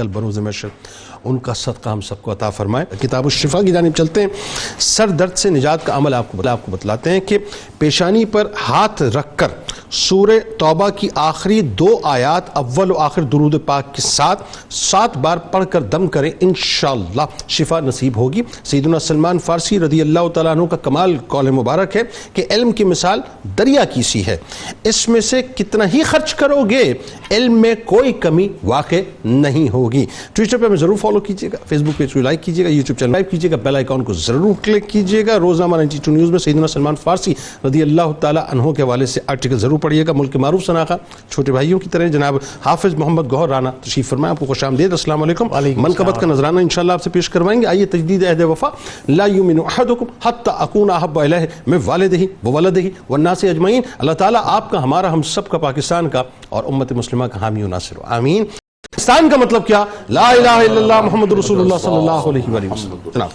کل بروز محشر، ان کا صدقہ ہم سب کو عطا فرمائے۔ کتاب الشفا کی جانب چلتے ہیں۔ سر درد سے نجات کا عمل آپ کو بتلاتے ہیں کہ پیشانی پر ہاتھ رکھ کر سورہ توبہ کی آخری 2 آیات اول و آخر درود پاک کے ساتھ 7 بار پڑھ کر دم کریں، انشاءاللہ شفا نصیب ہوگی۔ سیدنا سلمان فارسی رضی اللہ تعالیٰ عنہ کا کمال قول مبارک ہے کہ علم کی مثال دریا کی سی ہے، اس میں سے کتنا ہی خرچ کرو گے علم میں کوئی کمی واقع نہیں ہوگی۔ ٹویٹر پہ ہمیں ضرور فالو کیجیے گا، فیس بک پیج کو لائک کیجیے گا، یوٹیوب چینل لائک کیجیے گا، بیل آئیکن کو ضرور کلک کیجیے گا۔ روزنامہ 92 نیوز میں سیدنا سلمان فارسی رضی اللہ تعالیٰ عنہ کے حوالے سے آرٹیکل ضرور پڑھیے گا۔ ملک معروف شناخہ چھوٹے بھائیوں کی طرح جناب حافظ محمد گوہر رانا تشریف فرمائیں، آپ کو خوش آمدید۔ السلام علیکم۔ منقبت کا نذرانہ انشاءاللہ آپ سے پیش کروائیں گے۔ آئیے تجدید عہد وفا۔ لا یؤمن احدکم حتی اکون احب الیہ من والدہ وولدہ والناس اجمعین۔ اللہ تعالیٰ آپ کا، ہمارا، ہم سب کا، پاکستان کا اور امت مسلمہ کا حامی و ناصر ہو، آمین۔ پاکستان کا مطلب کیا؟ لا الہ الا اللہ محمد رسول اللہ صلی اللہ علیہ وسلم۔ جناب